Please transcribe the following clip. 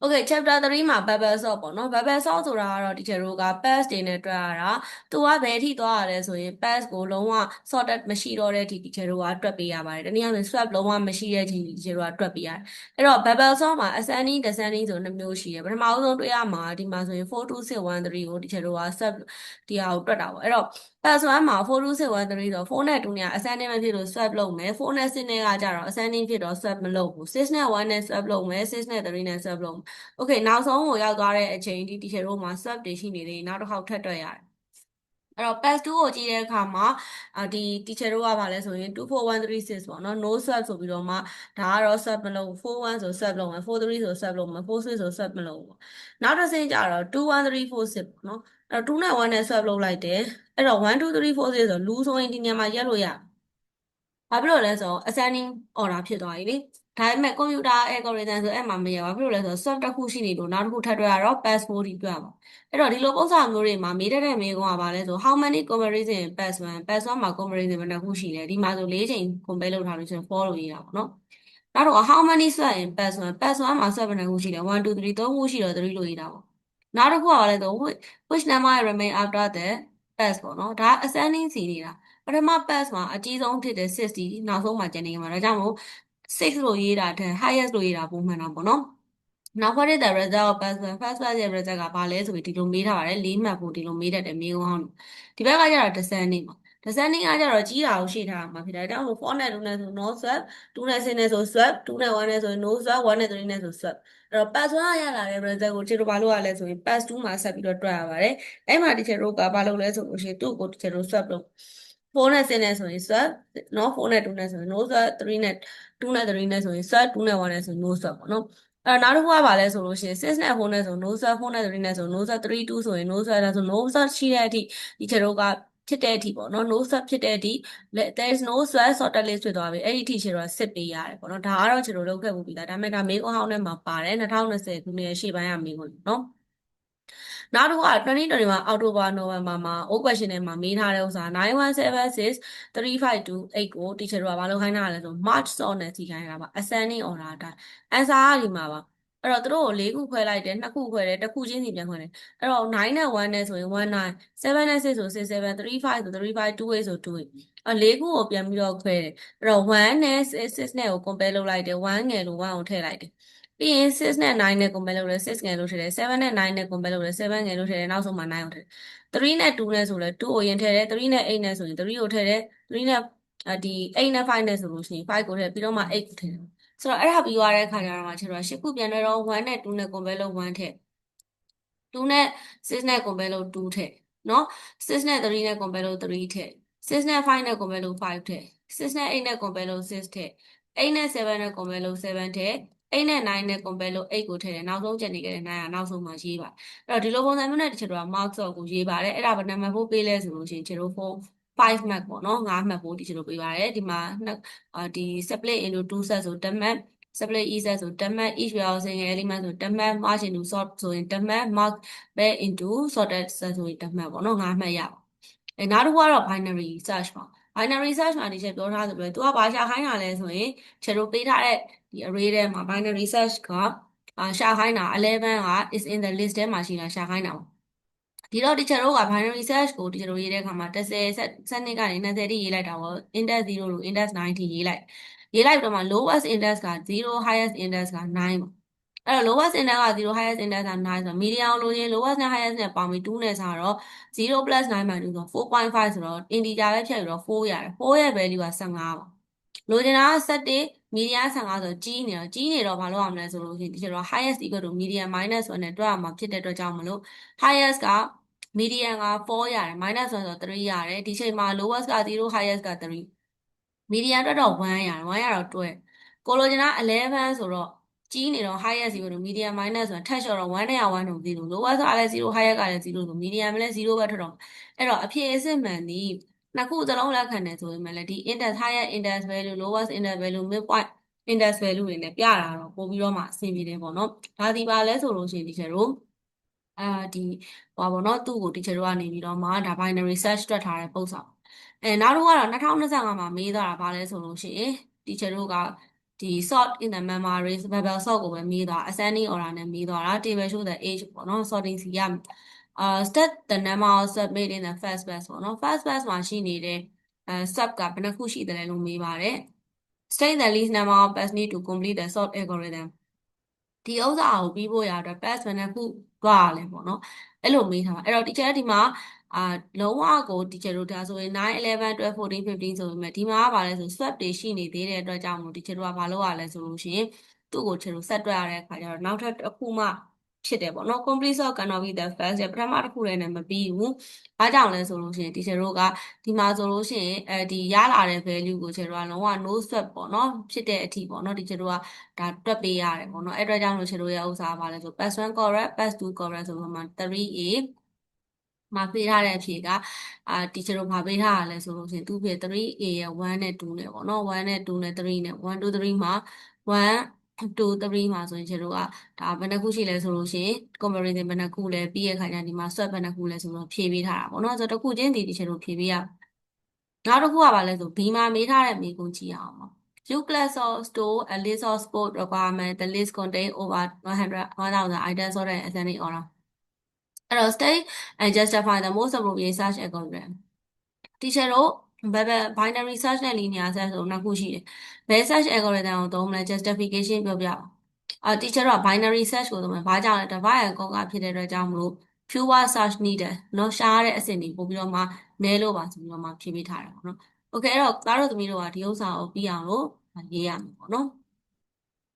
Okay chapter 3မှာ bubble sort ပေါ့နော် bubble sort ဆိုတာကတော့ teacher တို့က pass တွေနဲ့တွက်ရတာသူကဘယ်ထိသွားရလဲဆိုရင် pass ကိုလုံးဝ sorted မရှိတော့တဲ့အထိ teacher တို့ကတွက်ပေးရပါတယ်တနည်းအားဖြင့် swap လုံးဝမရှိတဲ့အထိ teacher တို့ကတွက်ပေးရတယ်အဲ့တော့ bubble sort မှာ ascending descending ဆို2မျိုးရှိတယ်ပထမဆုံးတွေ့ရမှာဒီမှာဆိုရင်4 2 6 1 3ကို teacher တို့က swap ဒီဟာကိုတွက်တာပေါ့အဲ့တော့ pass 1မှာ4 2 6 1 3ဆို4နဲ့2နဲ့ ascending မဖြစ်လို့ swap လုပ်မယ်4နဲ့6နဲ့ကကြတော့ ascending ဖြစ်တော့ swap မလုပ်ဘူး6နဲ့1နဲ့ swap လုပ်မယ်6နဲ့3နဲ့ swap လုပ်မယ်โอเคနောက်ဆုံးကိုရောက်သွားတဲ့အချိန်ဒီ teacher တို့မှာ swap တွေရှိနေသေးတယ်နောက်တစ်ခေါက်ထပ်တွက်ရတယ်အဲ့တော့ pass 2ကိုကြည့်တဲ့အခါမှာဒီ teacher တို့ကဗာလဲဆိုရင်24136ပေါ့နော် no swap ဆိုပြီးတော့မှဒါကတော့ swap မလုပ်ဘူး41ဆို swap လုပ်မယ်43ဆို swap လုပ်မယ်46ဆို swap မလုပ်ဘူးနောက်တစ်ဆင့်ကျတော့21346ပေါ့နော်အဲ့တော့2နဲ့1နဲ့ swap လုပ်လိုက်တယ်အဲ့တော့1 2 3 4 6ဆိုလူဆိုရင်ဒီနေရာမှာရက်လို့ရဘာဖြစ်လို့လဲဆိုတော့ ascending order ဖြစ်သွားပြီလေဒါပေမဲ့ computer algorithm ဆိုအဲ့မှာမရဘာဖြစ်လို့လဲဆိုတော့ swap တစ်ခုရှိနေလို့နောက်တစ်ခုထပ်တွက်ရတော့ pass 4ဒီတွက်ပါအဲ့တော့ဒီလိုပုံစံမျိုးတွေမှာမေးတတ်တဲ့မေးခွန်းကဘာလဲဆို how many comparison in pass 1 pass 1မှာ comparison ဘယ်နှခုရှိလဲဒီမှာဆို4ချိန် compare လုပ်ထားလို့ဆိုရင်4လို့ရေးတာပေါ့နော်နောက်တော့ how many swap in pass 1 pass 1မှာ swap ဘယ်နှခုရှိလဲ1 2 3 3ခုရှိတော့3လို့ရေးတာပေါ့နောက်တစ်ခုကဘာလဲဆို which number remain after the pass ပေါ့နော်ဒါ ascending စီနေတာပထမ pass မှာအကြီးဆုံးဖြစ်တဲ့60နောက်ဆုံးမှာကျန်နေမှာဒါကြောင့်မို့6လို့ရေးတာထက် highest လို့ရေးတာပုံမှန်တာပေါ့နော်နောက် what is the result of pass one first pass ရဲ့ result ကဘာလဲဆိုပြီးဒီလိုမေးထားပါတယ်၄မှတ်ဖို့ဒီလိုမေးတတ်တယ်မေးခွန်းဟောင်းဒီဘက်ကကျတော့ descending ပါ descending ကကျတော့ကြီးတာကိုရှေ့ထားမှာဖြစ်တယ်ဒါကြောင့်မို့4နဲ့2နဲ့ဆို no swap 2နဲ့6နဲ့ဆို swap 2နဲ့1နဲ့ဆိုရင် no swap 1နဲ့3နဲ့ဆို swap အဲ့တော့ pass 1ကရလာတဲ့ result ကိုခြေတို့ဘာလို့ရလဲဆိုရင် pass 2မှာဆက်ပြီးတော့တွက်ရပါတယ်အဲ့မှာ teacher တို့ကဘာလုပ်လဲဆိုလို့ရှိရင်သူ့ကို teacher တို့ swap လုပ်4နဲ့6နဲ့ဆိုရင် swap နော်4နဲ့2နဲ့ဆိုရင် no swap 3နဲ့2နဲ့3နဲ့ဆိုရင် swap 2နဲ့1နဲ့ဆိုရင် no swap ပေါ့နော်အဲ့တော့နောက်တစ်ခုကဘာလဲဆိုလို့ရှိရင်6နဲ့4နဲ့ဆို no swap 4နဲ့3နဲ့ဆို no swap 3 2ဆိုရင် no swap ဒါဆို no swap ရှိတဲ့အထိဒီခြေတို့ကဖြစ်တဲ့အထိပေါ့နော် no swap ဖြစ်တဲ့အထိ there is no swap sorted list ဖြစ်သွားပြီအဲ့ဒီအထိခြေတို့ကစစ်ပေးရတယ်ပေါ့နော်ဒါကတော့ခြေတို့လုပ်ခဲ့ဖို့ပြီးသားဒါပေမဲ့ဒါမေးခွန်းဟောင်းထဲမှာပါတယ်2020ခုနှစ်ရှေ့ပိုင်းကမေးခွန်းနော်နောက်တစ်ခုက2021မှာအောက်တိုဘာနိုဝင်ဘာမှာ old question ထဲမှာမေးထားတဲ့ဥစ္စာ9176 3528ကို teacher တို့ကဘာလုပ်ခိုင်းတာလဲဆို march sort နဲ့စီခိုင်းတာပါ ascending order အတိုင်း answer ကဒီမှာပါအဲ့တော့သူတို့ကို4ခုခွဲလိုက်တယ်2ခုခွဲတယ်တစ်ခုချင်းစီပြန်ခွဲတယ်အဲ့တော့9နဲ့1နဲ့ဆိုရင်19 7နဲ့6ဆို67 35ဆို35 28ဆို28အဲ့4ခုကိုပြန်ပြီးတော့ခွဲတယ်အဲ့တော့1နဲ့6နဲ့ကို compare လုပ်လိုက်တယ်1ငယ်လို့1ကိုထည့်လိုက်တယ်ပြီးရင်6နဲ့9နဲ့ compare လုပ်လဲ6ငယ်လို့ထည့်တယ်7နဲ့9နဲ့ compare လုပ်လဲ7ငယ်လို့ထည့်တယ်နောက်ဆုံးမှာ9ကိုထည့်တယ်3နဲ့2နဲ့ဆိုလဲ2ကိုရင်ထည့်တယ်3နဲ့8နဲ့ဆိုရင်3ကိုထည့်တယ်3နဲ့ဒီ8နဲ့5နဲ့ဆိုလို့ရှိရင်5ကိုထည့်ပြီးတော့မှ8ကိုထည့်တယ်ဆိုတော့အဲ့ဒါပြီးသွားတဲ့အခါကျတော့မှကျတော့8ခုပြန်လဲတော့1နဲ့2နဲ့ compare လုပ်1ထည့်2နဲ့6နဲ့ compare လုပ်2ထည့်နော်6နဲ့3နဲ့ compare လုပ်3ထည့်6နဲ့5နဲ့ compare လုပ်5ထည့်6နဲ့8နဲ့ compare လုပ်6ထည့်8နဲ့7နဲ့ compare လုပ်7ထည့်8နဲ့9နဲ့ compare လုပ်8ကိုထည့်တယ်နောက်ဆုံးကျန်နေခဲ့တဲ့9ကနောက်ဆုံးမှာရေးပါအဲ့တော့ဒီလိုပုံစံမျိုးနဲ့တချို့တော့ mark ဆော့ကိုရေးပါတယ်အဲ့ဒါဘာနံပါတ်ဖို့ပေးလဲဆိုလို့ရှိရင်ကျတို့5 mark ပေါ့နော်5မှတ်ဖို့ဒီကျတို့ပေးပါတယ်ဒီမှာဒီ split into 2 set ဆို10မှတ် split each set ဆို10မှတ် each value single element ဆို10မှတ် mark into sort ဆိုရင်10မှတ် mark back into sorted set ဆိုရင်10မှတ်ပေါ့နော်5မှတ်ရပါနောက်တစ်ခုကတော့ binary search ပါ binary search မှာဒီချက်ပြောထားသလိုပဲသူကဘာရှာခိုင်းတာလဲဆိုရင်ကျတို့ပေးထားတဲ့ဒီ array ထဲမှာ binary search ကရှာခိုင်းတာ11က is in the list ထဲမှာရှိတာရှာခိုင်းတာပါဒီတော့ teacher တို့က binary search ကို teacher တို့ရေးတဲ့အခါမှာ10စနစ်ကနေ20တိရေးလိုက်တာပေါ့ index 0လို့ index 9ထိရေးလိုက်ပြီးတော့မှ lowest index က0 highest index က9ပေါ့အဲ့တော့ lowest index က0 highest index က9ဆိုတော့ median ကိုလိုချင် lowest နဲ့ highest နဲ့ပေါင်းပြီး2နဲ့စားတော့0 plus 9 minus 2ဆို4.5ဆိုတော့ integer ပဲဖြတ်ယူတော့4ရတယ်4ရဲ့ value က15ပါလိုချင်တာက17 median 15ဆိုတော့ကြီးနေတော့ဘာလုပ်ရမလဲဆိုလို့ရှိရင်ဒီကျတော့ highest equal to median minus 1နဲ့တွက်ရမှာဖြစ်တဲ့အတွက်ကြောင့်မလို့ highest က median က4ရတယ် minus 1ဆိုတော့3ရတယ်ဒီချိန်မှာ lowest က0 highest က3 median အတွက်တော့1ရတယ်1ရတော့တွဲကိုလိုချင်တာ11ဆိုတော့ကြီးနေတော့ highest 0လို့ median minus 1ထပ်လျှော့တော့1နဲ့1တော့0 lowest ကလည်း0 highest ကလည်း0ဆို median လည်း0ပဲထွက်တော့အဲ့တော့အဖြေအစစ်မှန်သည်နှစ်ခုစလုံးလက်ခံတယ်ဆိုရင်လည်းဒီ index higher index value lowest index value midpoint index value တွေနဲ့ပြတာတော့ပို့ပြီးတော့မှအဆင်ပြေတယ်ပေါ့နော်ဒါဒီပါလဲဆိုလို့ရှိရင်ဒီကျတို့ဒီဟောပါတော့သူ့ကို teacher တို့ကနေပြီးတော့မှဒါ binary search တွက်ထားတဲ့ပုံစံနောက်တစ်ခုကတော့2025မှာမေးသွားတာဗာလဲဆိုလို့ရှိရင် teacher တို့က ဒီ sort in the memory bubble sort ကိုပဲမေးသွား ascending order နဲ့မေးသွားတာ table show the age ပေါ့နော် sorting စီရstat the number of sub made in the first batch ပေါ့နော် first batch မှာရှိနေတဲ့sub ကဘယ်နှခုရှိတယ်လဲလို့မေးပါတယ် state the least number of batch need to complete the sort algorithm ဒီဥစ္စာကိုပြီးဖို့ရတော့ batch ဘယ်နှခုတွားရလဲပေါ့နော်အဲ့လိုမေးထားပါအဲ့တော့ teacher ဒီမှာလုံးဝကို teacher တို့ဒါဆိုရင်9 11 12 14 15ဆိုပေမဲ့ဒီမှာကဘာလဲဆို swap တွေရှိနေသေးတဲ့အတွက်ကြောင့်မို့ teacher တို့ကဘာလုပ်ရလဲဆိုလို့ရှိရင်သူ့ကို teacher တို့ဆက်တွက်ရတဲ့အခါကျတော့နောက်ထပ်တစ်ခုမှဖြစ်တယ်ပေါ့နော် complete sort cannot be the first ပထမတစ်ခုလည်းနဲ့မပြီးဘူး။ဘာကြောင့်လဲဆိုလို့ရှိရင် teacher တို့ကဒီမှာဆိုလို့ရှိရင်ဒီရလာတဲ့ value ကို teacher တို့ကလုံးဝ no swap ပေါ့နော်ဖြစ်တဲ့အထိပေါ့နော် teacher တို့ကဒါတွက်ပေးရတယ်ပေါ့နော်အဲ့အတွက်ကြောင့်လို့ teacher တို့ရဲ့ဥစ္စာကဘာလဲဆို pass 1 correct pass 2 correct ဆိုတော့မှ 3A မှာပေးထားတဲ့အဖြေကteacher တို့မှာပေးထားရလဲဆိုလို့ရှိရင်သူ့ဖြေ 3A ရဲ့1နဲ့2နဲ့ပေါ့နော်1နဲ့2နဲ့3နဲ့1 2 3မှာ1 2 3မှာဆိုရင်ကျွန်တော်တို့ကဒါဘယ်နှခုရှိလဲဆိုလို့ရှိရင် comparison ဘယ်နှခုလဲပြီးရဲ့ခါကျဒီမှာ swap ဘယ်နှခုလဲဆိုတော့ဖြေပေးထားတာပေါ့နော်ဆိုတော့တစ်ခုချင်းဒီ teacher တို့ဖြေပေးရနောက်တစ်ခုကဘာလဲဆို B မှာမေးထားတဲ့မေးခွန်းကြည့်အောင်ပါYou class or store a list of sport requirement. The list contain over 100,000 items or an ascending order. အဲ့တော့ state and justify the most appropriate search algorithm. teacher တို့binary search နဲ့ linear search ဆိုနှစ်ခုရှိတယ်။ဘယ် search algorithm ကိုသုံးမလဲ justification ပြောပြပါ။ teacher တို့က binary search ကိုသုံးမယ်။ဘာကြောင့်လဲ divide and conquer ဖြစ်တဲ့အတွက်ကြောင့်မလို့ fewer search needed နော်ရှားတဲ့အဆင့်တွေပို့ပြီးတော့မှနည်းလို့ပါဆိုပြီးတော့မှဖြည့်ပေးထားတယ်ပေါ့နော်။ Okay အဲ့တော့သားတို့သမီးတို့ကဒီဥစ္စာကိုပြီးအောင်လို့ရေးရမယ်ပေါ့နော်။